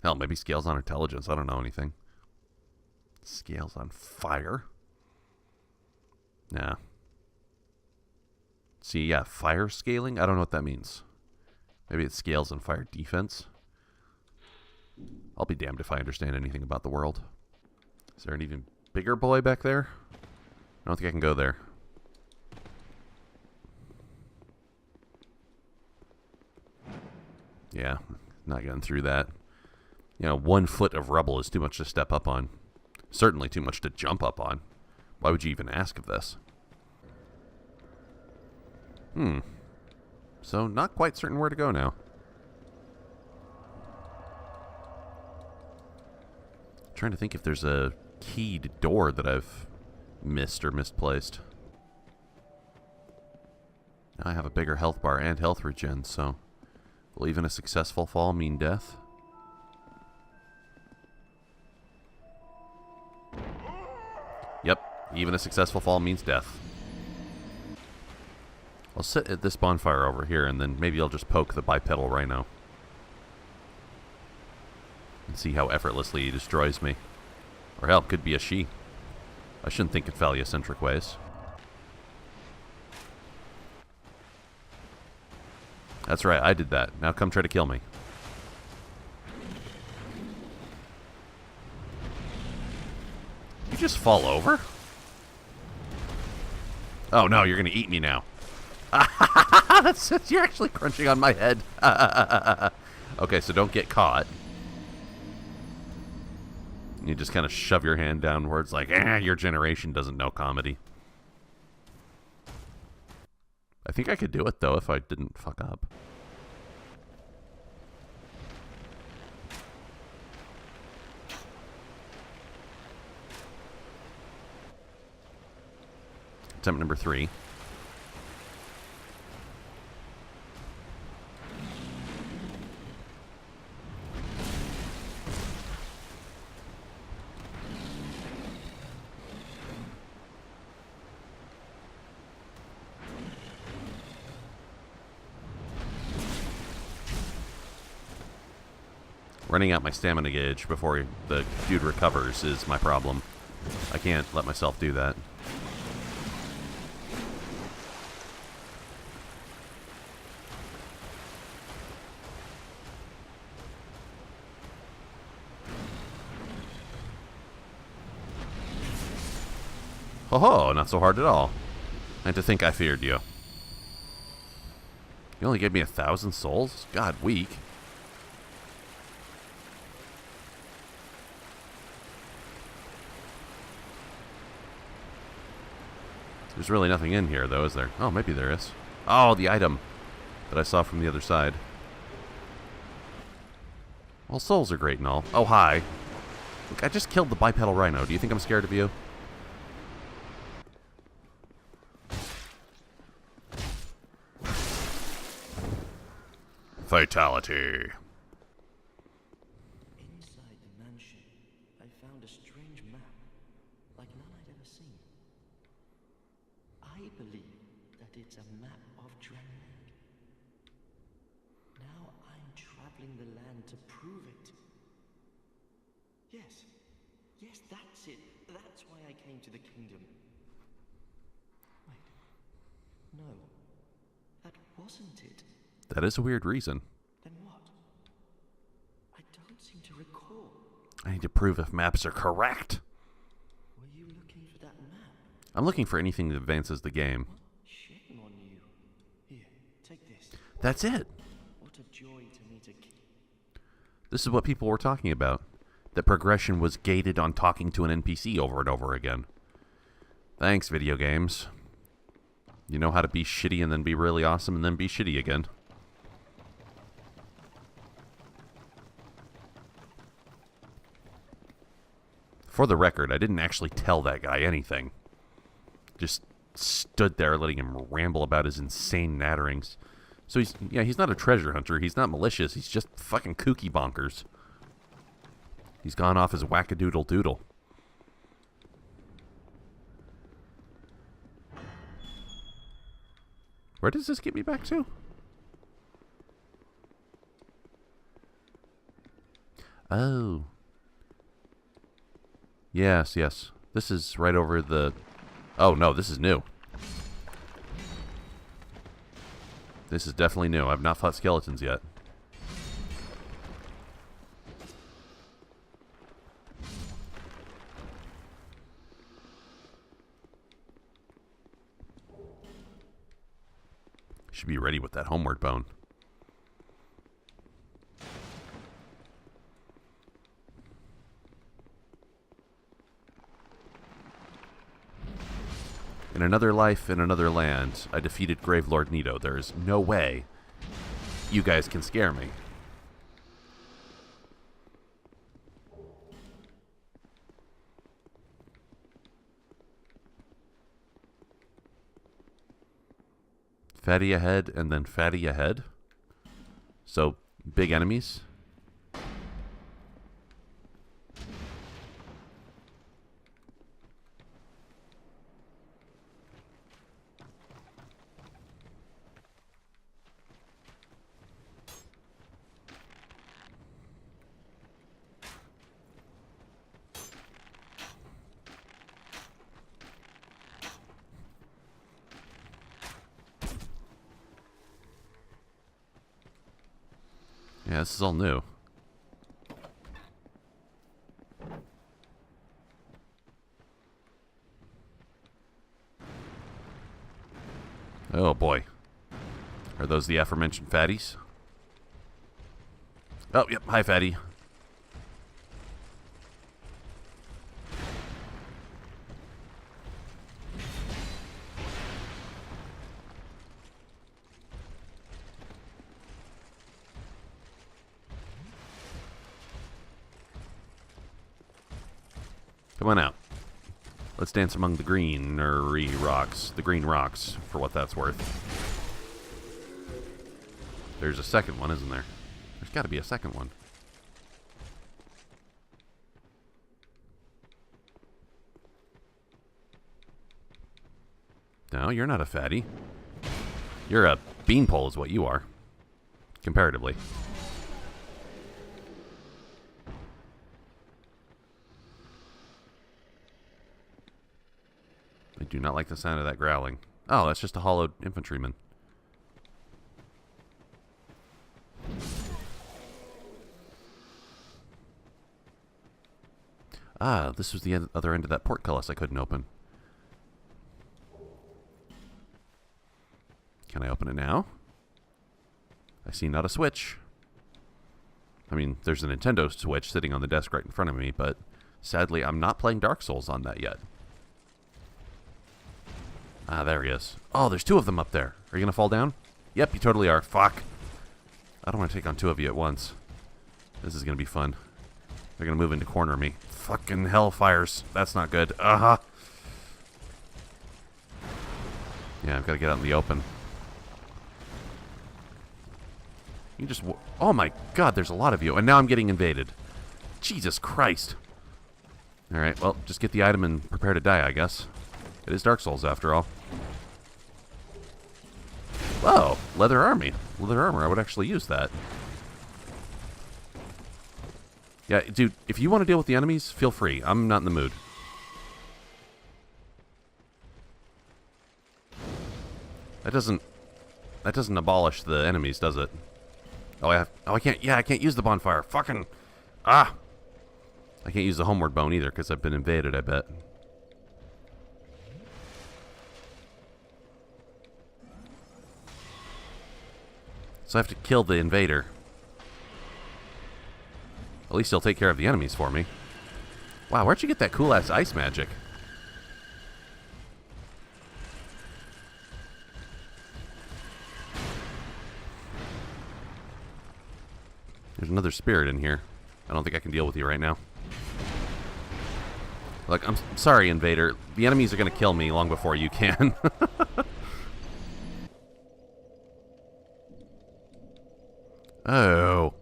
Hell, maybe scales on intelligence. I don't know anything. Scales on fire? Nah. See, yeah, fire scaling? I don't know what that means. Maybe it scales on fire defense? I'll be damned if I understand anything about the world. Is there an even bigger boy back there? I don't think I can go there. Yeah, not getting through that. You know, 1 foot of rubble is too much to step up on. Certainly too much to jump up on. Why would you even ask of this? So, not quite certain where to go now. Trying to think if there's a keyed door that I've missed or misplaced. Now I have a bigger health bar and health regen, so... will even a successful fall mean death? Yep, even a successful fall means death. I'll sit at this bonfire over here, and then maybe I'll just poke the bipedal rhino. And see how effortlessly he destroys me. Or hell, it could be a she. I shouldn't think in phallocentric ways. That's right, I did that. Now come try to kill me. You just fall over? Oh no, you're gonna eat me now. You're actually crunching on my head. Okay, so don't get caught. You just kind of shove your hand downwards like, your generation doesn't know comedy. I think I could do it, though, if I didn't fuck up. Attempt number 3. Running out my stamina gauge before the dude recovers is my problem. I can't let myself do that. Ho ho, not so hard at all. I had to think I feared you. You only gave me 1,000 souls? God, weak. There's really nothing in here, though, is there? Oh, maybe there is. Oh, the item that I saw from the other side. Well, souls are great and all. Oh, hi. Look, I just killed the bipedal rhino. Do you think I'm scared of you? Fatality. Inside the mansion, I found a strange map, like none I'd ever seen. I believe that it's a map of Dreamland. Now I'm traveling the land to prove it. Yes. Yes, that's it. That's why I came to the kingdom. Wait. No. That wasn't it. That is a weird reason. Then what? I don't seem to recall. I need to prove if maps are correct. Were you looking for that map? I'm looking for anything that advances the game. Shame on you. Here, take this. That's it. What a joy to meet a king. This is what people were talking about. That progression was gated on talking to an NPC over and over again. Thanks, video games. You know how to be shitty and then be really awesome and then be shitty again. For the record, I didn't actually tell that guy anything. Just stood there letting him ramble about his insane natterings. So he's not a treasure hunter, he's not malicious, he's just fucking kooky bonkers. He's gone off his wackadoodle doodle. Where does this get me back to? Oh. Yes, yes. This is right over the... Oh, no, this is new. This is definitely new. I've not fought skeletons yet. Should be ready with that homeward bone. In another life, in another land, I defeated Gravelord Nito. There is no way you guys can scare me. Fatty ahead, and then fatty ahead. So, big enemies. Yeah, this is all new. Oh boy. Are those the aforementioned fatties? Oh, yep. Hi, fatty. Come on out. Let's dance among the greenery rocks. The green rocks, for what that's worth. There's a second one, isn't there? There's got to be a second one. No, you're not a fatty. You're a beanpole is what you are. Comparatively. I do not like the sound of that growling. Oh, that's just a hollowed infantryman. Ah, this was the other end of that portcullis I couldn't open. Can I open it now? I see not a switch. I mean, there's a Nintendo Switch sitting on the desk right in front of me, but sadly I'm not playing Dark Souls on that yet. Ah, there he is. Oh, there's two of them up there. Are you going to fall down? Yep, you totally are. Fuck. I don't want to take on two of you at once. This is going to be fun. They're going to move in to corner me. Fucking hellfires. That's not good. Uh-huh. Yeah, I've got to get out in the open. You just... Oh my god, there's a lot of you. And now I'm getting invaded. Jesus Christ. Alright, well, just get the item and prepare to die, I guess. It is Dark Souls, after all. Whoa, leather army. Leather armor, I would actually use that. Yeah, dude, if you want to deal with the enemies, feel free. I'm not in the mood. That doesn't abolish the enemies, does it? Oh, I can't. Yeah, I can't use the bonfire. Fucking I can't use the homeward bone either because I've been invaded, I bet. So I have to kill the invader. At least he'll take care of the enemies for me. Wow, where'd you get that cool-ass ice magic? There's another spirit in here. I don't think I can deal with you right now. Look, I'm sorry, invader. The enemies are going to kill me long before you can. Oh.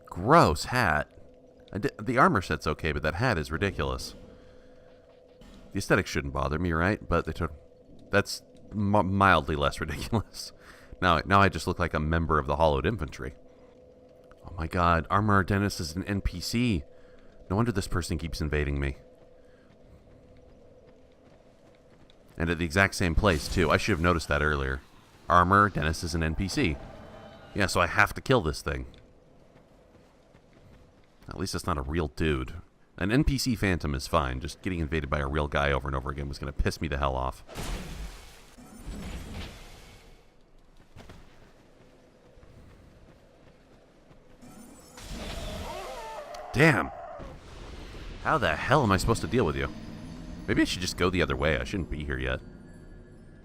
Gross hat. The armor set's okay, but that hat is ridiculous. The aesthetics shouldn't bother me, right? But they took... That's mildly less ridiculous. Now I just look like a member of the Hollowed Infantry. Oh my god, Armor Dennis is an NPC. No wonder this person keeps invading me. And at the exact same place, too. I should have noticed that earlier. Armor Dennis is an NPC. Yeah, so I have to kill this thing. At least it's not a real dude. An NPC phantom is fine. Just getting invaded by a real guy over and over again was going to piss me the hell off. Damn. How the hell am I supposed to deal with you? Maybe I should just go the other way. I shouldn't be here yet.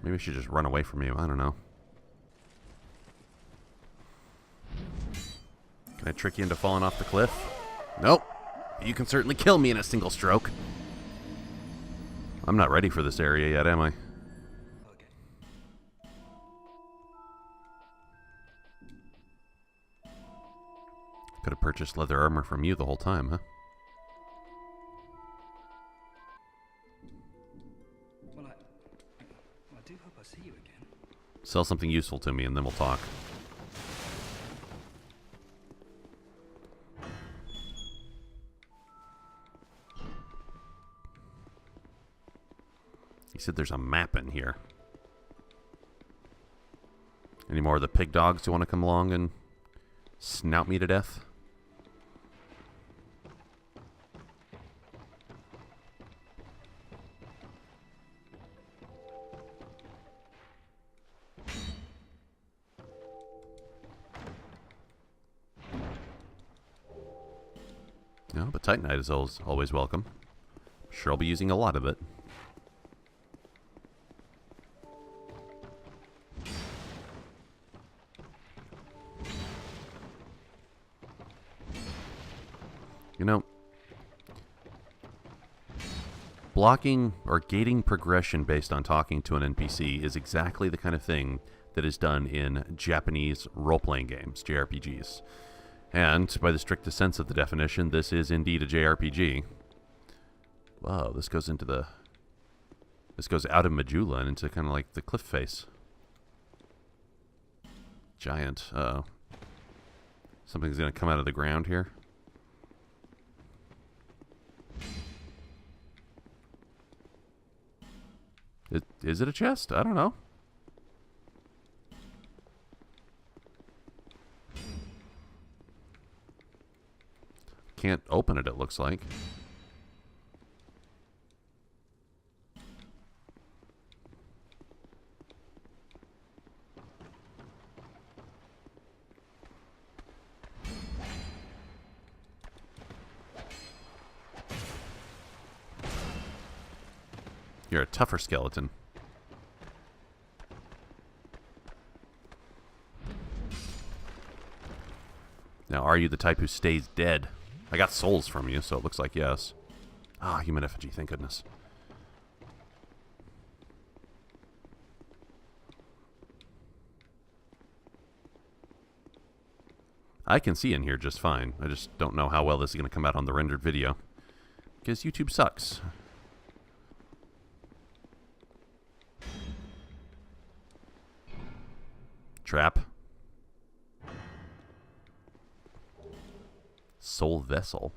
Maybe I should just run away from you. I don't know. Can I trick you into falling off the cliff? Nope. You can certainly kill me in a single stroke. I'm not ready for this area yet, am I? Could have purchased leather armor from you the whole time, huh? Well, I do hope I see you again. Sell something useful to me and then we'll talk. He said there's a map in here. Any more of the pig dogs who want to come along and snout me to death? No, but Titanite is always welcome. Sure, I'll be using a lot of it. You know, blocking or gating progression based on talking to an NPC is exactly the kind of thing that is done in Japanese role-playing games, JRPGs. And, by the strictest sense of the definition, this is indeed a JRPG. Wow, this goes into the... This goes out of Majula and into kind of like the cliff face. Giant. Uh-oh. Something's going to come out of the ground here. Is it a chest? I don't know. Can't open it, it looks like. You're a tougher skeleton. Now, are you the type who stays dead? I got souls from you, so it looks like yes. Ah, human effigy, thank goodness. I can see in here just fine. I just don't know how well this is going to come out on the rendered video. Because YouTube sucks. Trap. Soul vessel.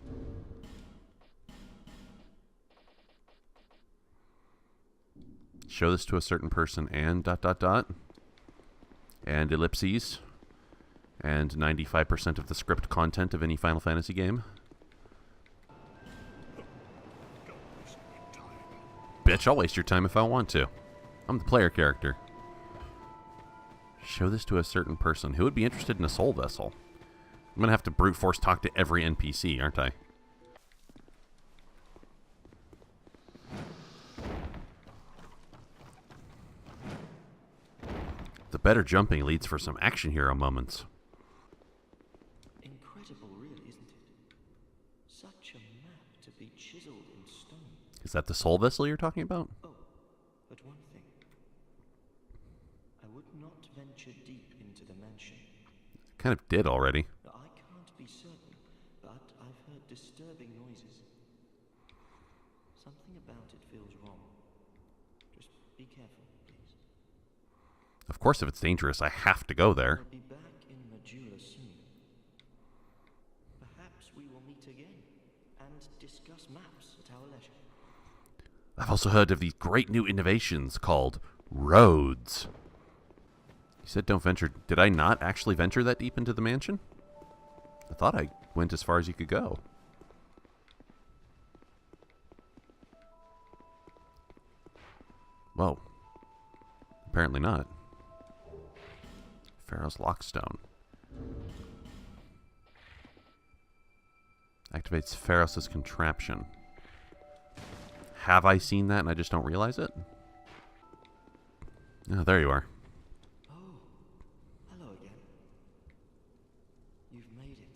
Show this to a certain person and ... and ellipses. And 95% of the script content of any Final Fantasy game. Bitch, I'll waste your time if I want to. I'm the player character. Show this to a certain person. Who would be interested in a soul vessel? I'm going to have to brute force talk to every NPC, aren't I? The better jumping leads for some action hero moments. Incredible, really, isn't it? Such a map to be chiseled in stone. Is that the soul vessel you're talking about? Oh, but one thing. I would not venture deep into the mansion. Kind of did already. I can't be certain, but I've heard disturbing noises. Something about it feels wrong. Just be careful, please. Of course, if it's dangerous, I have to go there. I'll be back in Majula soon. Perhaps we will meet again and discuss maps at our leisure. I've also heard of these great new innovations called roads. You said don't venture. Did I not actually venture that deep into the mansion? I thought I went as far as you could go. Whoa. Apparently not. Pharaoh's Lockstone. Activates Pharaoh's contraption. Have I seen that and I just don't realize it? Oh, there you are. Oh, hello again. You've made it.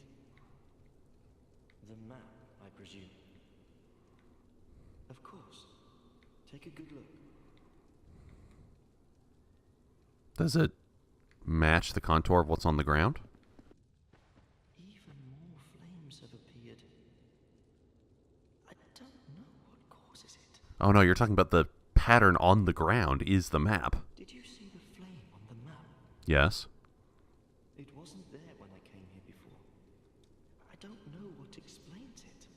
The map, I presume. Of course. Take a good look. Does it match the contour of what's on the ground? Even more flames have appeared. I don't know what causes it. Oh no, you're talking about the pattern on the ground is the map. Did you see the flame on the map? Yes. It wasn't there when I came here before. I don't know what explains it.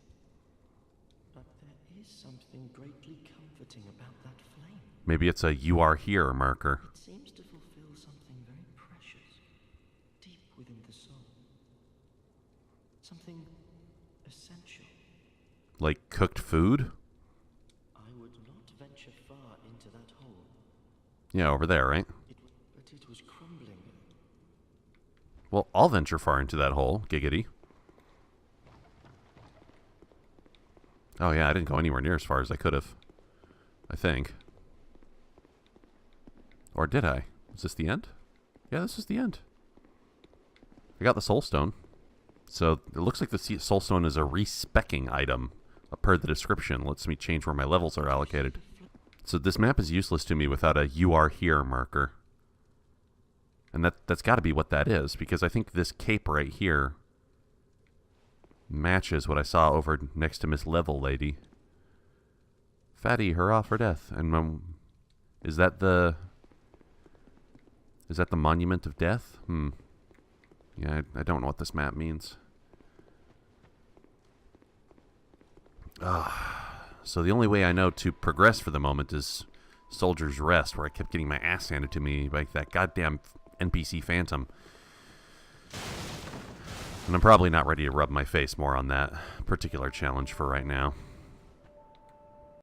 But there is something greatly comforting about that flame. Maybe it's a "you are here" marker. It seems to fulfill something very precious, deep within the soul. Something essential. Like cooked food? I would not venture far into that hole. Yeah, over there, right? But it was crumbling. Well, I'll venture far into that hole, giggity. Oh yeah, I didn't go anywhere near as far as I could have. I think. Or did I? Is this the end? Yeah, this is the end. I got the soul stone. So it looks like the soul stone is a respecking item. Per the description, lets me change where my levels are allocated. So this map is useless to me without a "you are here" marker. And that's got to be what that is, because I think this cape right here matches what I saw over next to Miss Level Lady. Fatty, hurrah for death. And is that the monument of death? Yeah, I don't know what this map means. So the only way I know to progress for the moment is Soldier's Rest, where I kept getting my ass handed to me by that goddamn NPC Phantom. And I'm probably not ready to rub my face more on that particular challenge for right now.